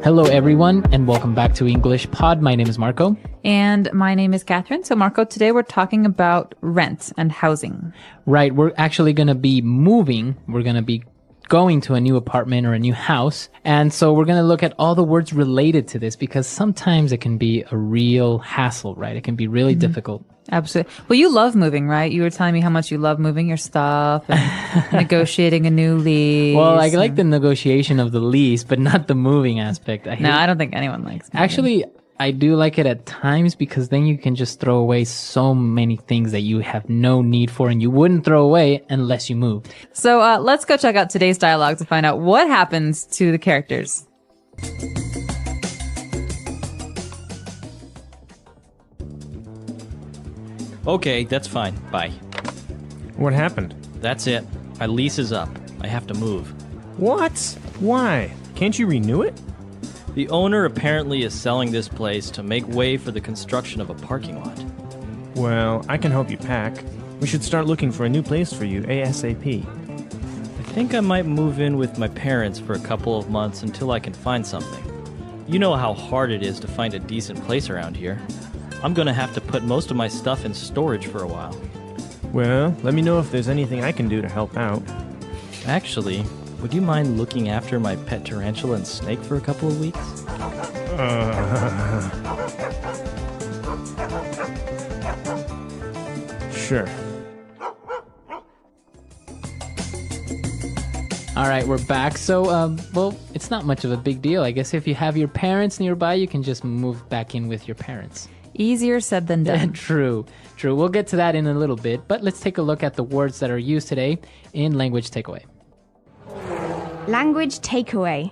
Hello, everyone, and welcome back to English Pod. My name is Marco. And my name is Catherine. So, Marco, today we're talking about rent and housing. Right, we're actually going to be moving. We're going to be going to a new apartment or a new house. And so we're going to look at all the words related to this because sometimes it can be a real hassle, right? It can be really difficult. Absolutely. Well, you love moving, right? You were telling me how much you love moving your stuff and negotiating a new lease. Well, I like the negotiation of the lease, but not the moving aspect. I don't think anyone likes moving. Actually, I do like it at times because then you can just throw away so many things that you have no need for and you wouldn't throw away unless you moved. So let's go check out today's dialogue to find out what happens to the characters. Okay, that's fine. Bye. What happened? That's it. My lease is up. I have to move. What? Why? Can't you renew it? The owner apparently is selling this place to make way for the construction of a parking lot. Well, I can help you pack. We should start looking for a new place for you ASAP. I think I might move in with my parents for a couple of months until I can find something. You know how hard it is to find a decent place around here. I'm gonna have to put most of my stuff in storage for a while. Well, let me know if there's anything I can do to help out. Actually, would you mind looking after my pet tarantula and snake for a couple of weeks? Sure. All right, we're back. So, well, it's not much of a big deal. I guess if you have your parents nearby, you can just move back in with your parents. Easier said than done. True. We'll get to that in a little bit, but let's take a look at the words that are used today in Language Takeaway. Language takeaway.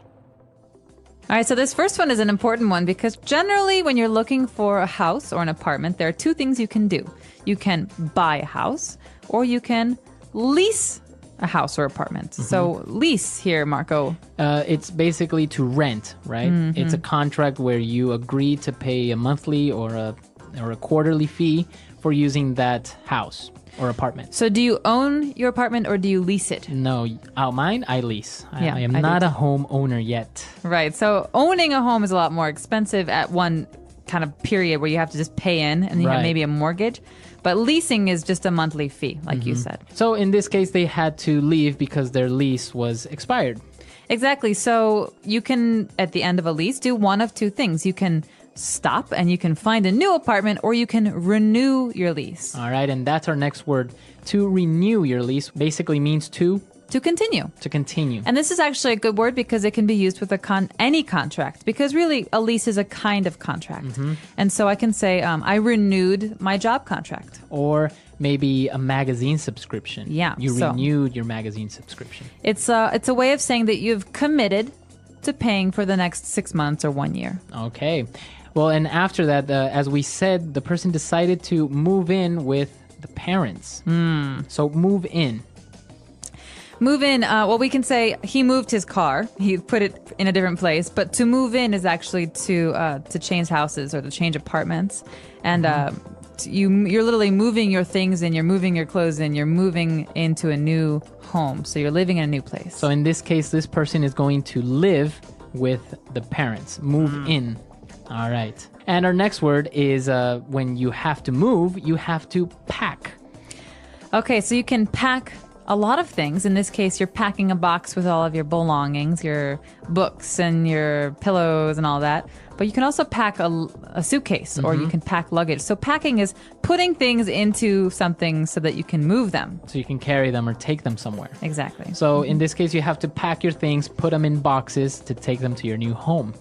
All right, so this first one is an important one because generally when you're looking for a house or an apartment, there are two things you can do. You can buy a house or you can lease a house or apartment. So lease here, Marco. It's basically to rent, right? It's a contract where you agree to pay a monthly or a quarterly fee for using that house or apartment. So do you own your apartment or do you lease it? No, mine, I lease. Yeah, I am I do not too. a homeowner yet. Right. So owning a home is a lot more expensive at one kind of period where you have to just pay in and you have Right. maybe a mortgage. But leasing is just a monthly fee, like you said. So in this case, they had to leave because their lease was expired. Exactly. So you can, at the end of a lease, do one of two things. You can stop and you can find a new apartment or you can renew your lease. All right, and that's our next word. To renew your lease basically means to continue. continue. And this is actually a good word because it can be used with any contract because really a lease is a kind of contract. And so I can say I renewed my job contract. Or maybe a magazine subscription. Yeah, You so- renewed your magazine subscription. It's a way of saying that you've committed to paying for the next 6 months or 1 year. Okay. Well, and after that, as we said, the person decided to move in with the parents. So move in. Move in, well, we can say he moved his car. He put it in a different place. But to move in is actually to change houses or to change apartments. And you're literally moving your things in, you're moving your clothes in, you're moving into a new home. So you're living in a new place. So in this case, this person is going to live with the parents. Move in. All right. And our next word is when you have to move, you have to pack. Okay, so you can pack a lot of things. In this case, you're packing a box with all of your belongings, your books and your pillows and all that. But you can also pack a suitcase or you can pack luggage. So packing is putting things into something so that you can move them. So you can carry them or take them somewhere. Exactly. So in this case, you have to pack your things, put them in boxes to take them to your new home.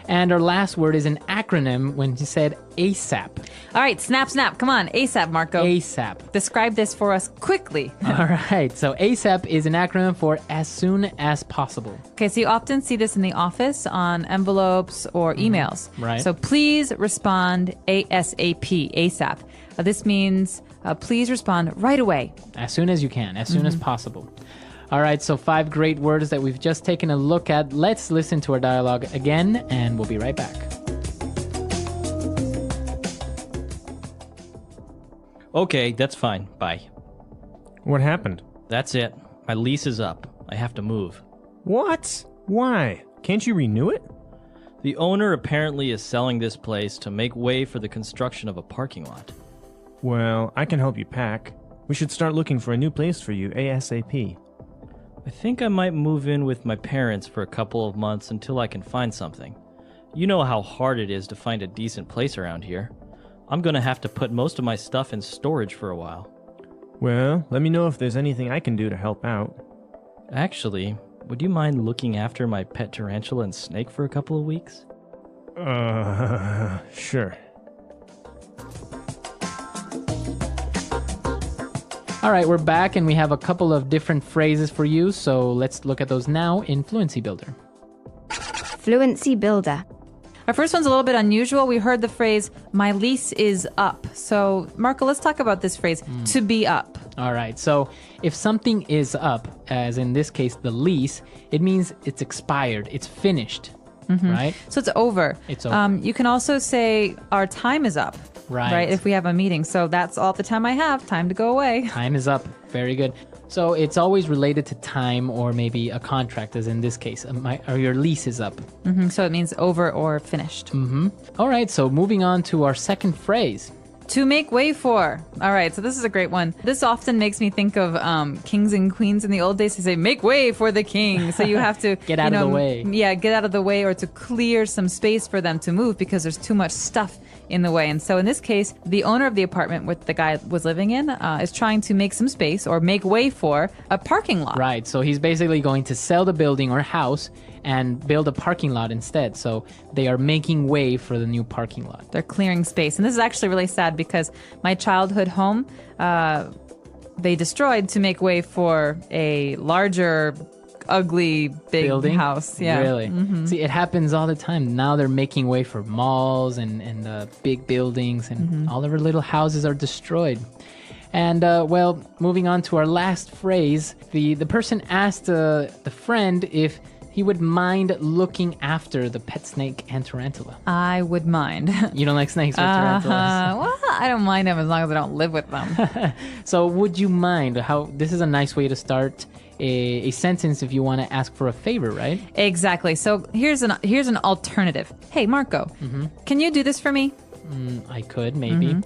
And our last word is an acronym when you said ASAP. All right, snap. Come on, ASAP, Marco. ASAP. Describe this for us quickly. All right. So ASAP is an acronym for as soon as possible. Okay, so you often see this in the office on envelopes or emails. Right. So please respond ASAP, ASAP. This means please respond right away. As soon as you can, as soon as possible. All right, so 5 great words that we've just taken a look at. Let's listen to our dialogue again, and we'll be right back. Okay, that's fine. Bye. What happened? That's it. My lease is up. I have to move. What? Why? Can't you renew it? The owner apparently is selling this place to make way for the construction of a parking lot. Well, I can help you pack. We should start looking for a new place for you ASAP. I think I might move in with my parents for a couple of months until I can find something. You know how hard it is to find a decent place around here. I'm gonna have to put most of my stuff in storage for a while. Well, let me know if there's anything I can do to help out. Actually, would you mind looking after my pet tarantula and snake for a couple of weeks? Sure. All right, we're back and we have a couple of different phrases for you. So let's look at those now in Fluency Builder. Fluency Builder. Our first one's a little bit unusual. We heard the phrase, my lease is up. So, Marco, let's talk about this phrase, to be up. All right, so if something is up, as in this case, the lease, it means it's expired, it's finished, right? So it's over. It's over. You can also say, our time is up. Right. If we have a meeting. So that's all the time I have. Time to go away. Time is up. Very good. So it's always related to time or maybe a contract, as in this case, or your lease is up. So it means over or finished. All right, so moving on to our second phrase. To make way for. All right, so this is a great one. This often makes me think of kings and queens in the old days. They say, make way for the king. So you have to Get out of the way. Yeah, get out of the way or to clear some space for them to move because there's too much stuff in the way. And so in this case, the owner of the apartment where the guy was living in is trying to make some space or make way for a parking lot. Right, so he's basically going to sell the building or house and build a parking lot instead. So they are making way for the new parking lot. They're clearing space. And this is actually really sad because my childhood home, they destroyed to make way for a larger, ugly, big Building? house. Yeah. Really? See, it happens all the time. Now they're making way for malls and big buildings, and all of our little houses are destroyed. And, well, moving on to our last phrase, the person asked the friend if he would mind looking after the pet snake and tarantula. I would mind. You don't like snakes or tarantulas? Well, I don't mind them as long as I don't live with them. So would you mind? This is a nice way to start a sentence if you want to ask for a favor, right? Exactly. So here's an alternative. Hey, Marco, can you do this for me? I could, maybe.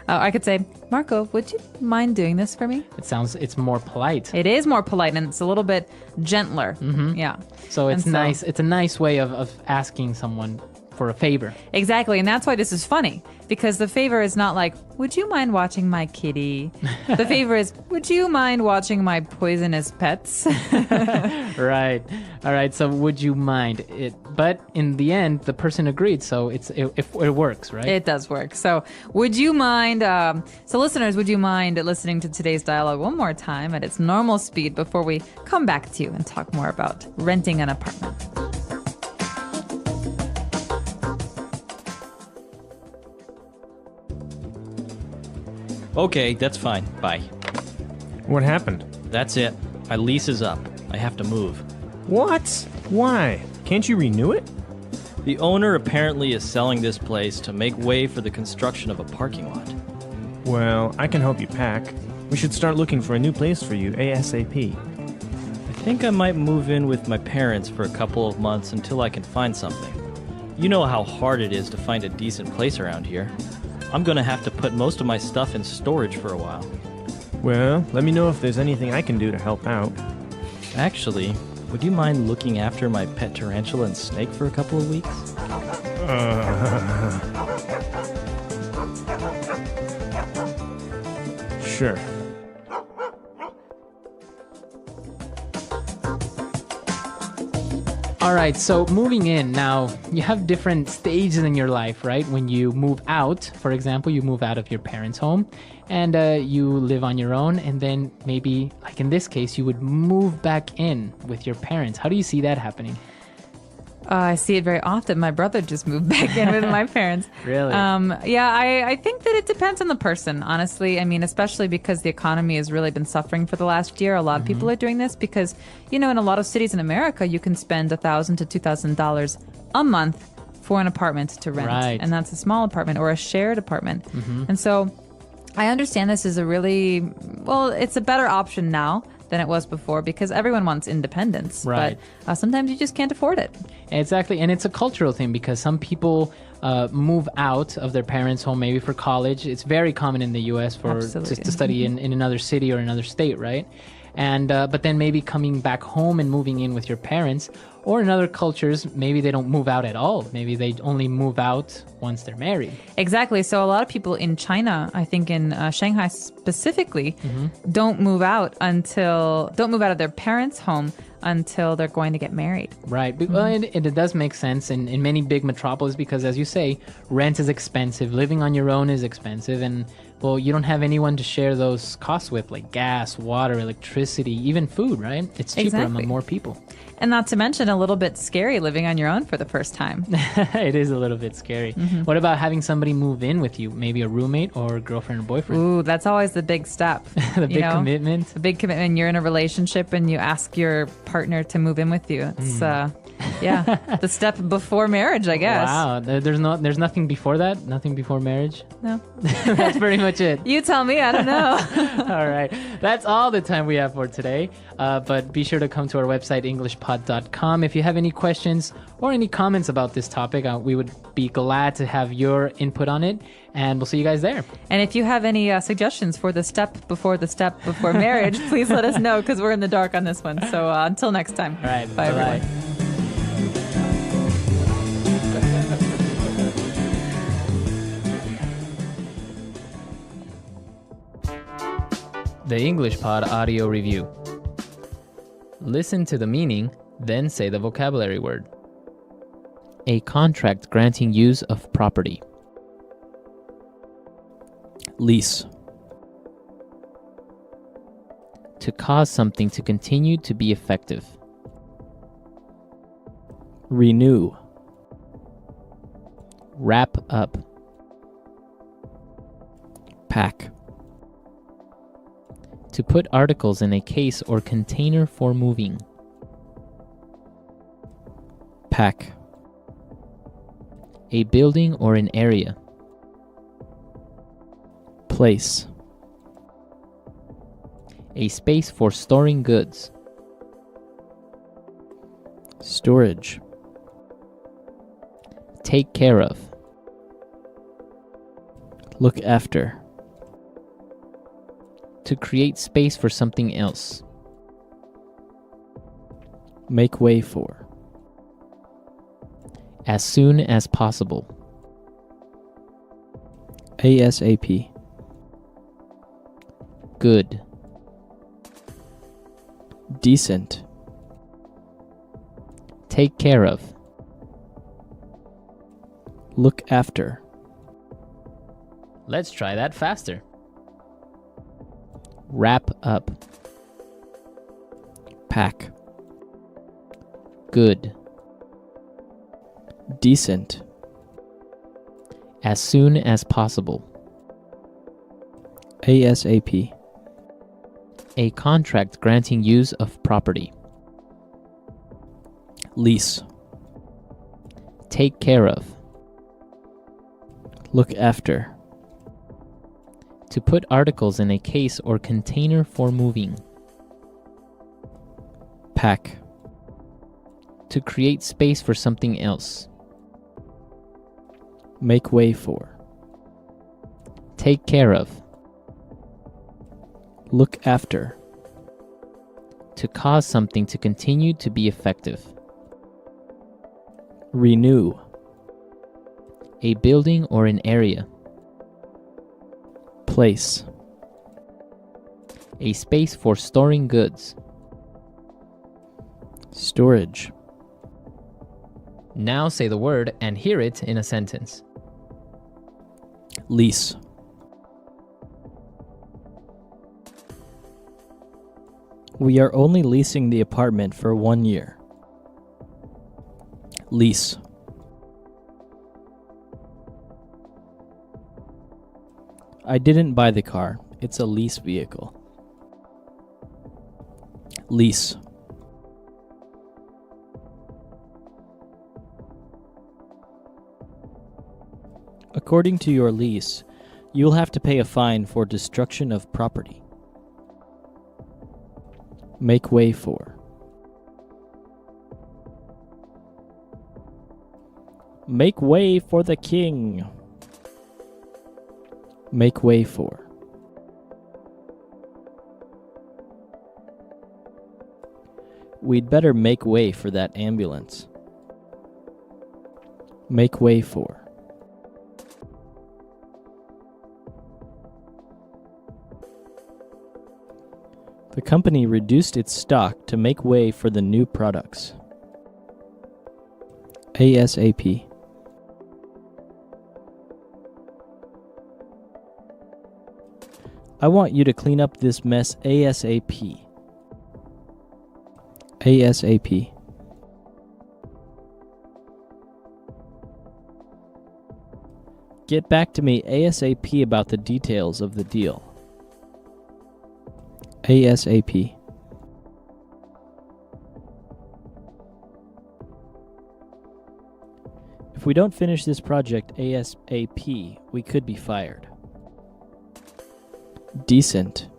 I could say, Marco, would you mind doing this for me? It's more polite. It is more polite and it's a little bit gentler. Yeah. So it's And so- nice. It's a nice way of asking someone for a favor. Exactly. And that's why this is funny because the favor is not like, would you mind watching my kitty? The favor is, would you mind watching my poisonous pets? Right. All right. So would you mind it? But in the end, the person agreed. So it works, right? It does work. So would you mind, so listeners, would you mind listening to today's dialogue one more time at its normal speed before we come back to you and talk more about renting an apartment? Okay, that's fine. Bye. What happened? That's it. My lease is up. I have to move. What? Why? Can't you renew it? The owner apparently is selling this place to make way for the construction of a parking lot. Well, I can help you pack. We should start looking for a new place for you ASAP. I think I might move in with my parents for a couple of months until I can find something. You know how hard it is to find a decent place around here. I'm gonna have to put most of my stuff in storage for a while. Well, let me know if there's anything I can do to help out. Actually, would you mind looking after my pet tarantula and snake for a couple of weeks? Sure. All right, so moving in now, you have different stages in your life, right? When you move out, for example, you move out of your parents' home and you live on your own. And then maybe, like in this case, you would move back in with your parents. How do you see that happening? I see it very often. My brother just moved back in with my parents. Really? Yeah, I think that it depends on the person, honestly. I mean, especially because the economy has really been suffering for the last year. A lot of people are doing this because, you know, in a lot of cities in America, you can spend $1,000 to $2,000 a month for an apartment to rent. Right. And that's a small apartment or a shared apartment. And so I understand this is a really, well, it's a better option now than it was before because everyone wants independence. Right. But sometimes you just can't afford it. Exactly. And it's a cultural thing because some people move out of their parents' home maybe for college. It's very common in the U.S. for Absolutely. to study in another city or another state, right? And but then maybe coming back home and moving in with your parents. Or in other cultures, maybe they don't move out at all. Maybe they only move out once they're married. Exactly. So a lot of people in China, I think in Shanghai specifically, don't move out of their parents' home until they're going to get married. Right. Well, it does make sense in many big metropolis because, as you say, rent is expensive. Living on your own is expensive. And, well, you don't have anyone to share those costs with, like gas, water, electricity, even food, right? It's cheaper Exactly. among more people. And not to mention a little bit scary living on your own for the first time. It is a little bit scary. What about having somebody move in with you? Maybe a roommate or a girlfriend or boyfriend? Ooh, that's always the big step. The big commitment. The big commitment. You're in a relationship and you ask your partner to move in with you. It's the step before marriage, I guess. Wow. There's nothing before that? Nothing before marriage? No. That's pretty much it. You tell me, I don't know. All right. That's all the time we have for today. But be sure to come to our website, englishpod.com. If you have any questions or any comments about this topic, we would be glad to have your input on it. And we'll see you guys there. And if you have any suggestions for the step before marriage, please let us know because we're in the dark on this one. So until next time. All right. Bye, Bye-bye. everyone. The English Pod Audio Review. Listen to the meaning, then say the vocabulary word. A contract granting use of property. Lease. To cause something to continue to be effective. Renew. Wrap up. Pack. To put articles in a case or container for moving. Pack. A building or an area. Place. A space for storing goods. Storage. Take care of. Look after. To create space for something else. Make way for. As soon as possible. ASAP. Good. Decent. Take care of. Look after. Let's try that faster. Wrap up. Pack. Good. Decent. As soon as possible. ASAP. A contract granting use of property. Lease. Take care of. Look after. To put articles in a case or container for moving. Pack. To create space for something else. Make way for. Take care of. Look after. To cause something to continue to be effective. Renew. A building or an area. Place. A space for storing goods. Storage. Now say the word and hear it in a sentence. Lease. We are only leasing the apartment for 1 year. Lease. I didn't buy the car. It's a lease vehicle. Lease. According to your lease, you'll have to pay a fine for destruction of property. Make way for. Make way for the king. Make way for. We'd better make way for that ambulance. Make way for. The company reduced its stock to make way for the new products. ASAP. I want you to clean up this mess ASAP. ASAP. Get back to me ASAP about the details of the deal. ASAP. If we don't finish this project ASAP, we could be fired. Decent.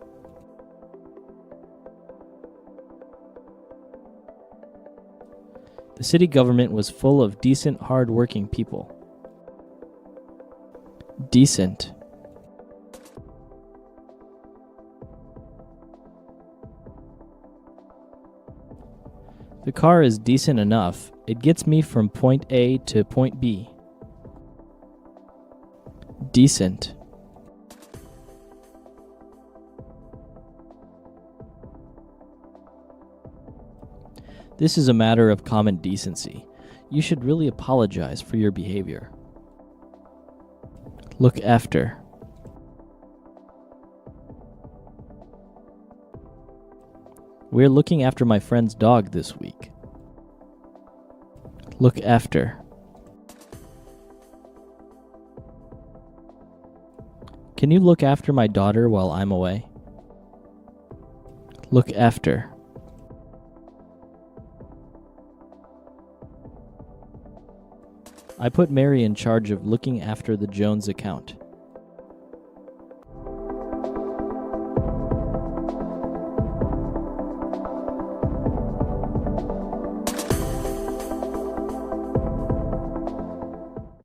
The city government was full of decent, hard-working people. Decent. The car is decent enough. It gets me from point A to point B. Decent. This is a matter of common decency. You should really apologize for your behavior. Look after. We're looking after my friend's dog this week. Look after. Can you look after my daughter while I'm away? Look after. I put Mary in charge of looking after the Jones account.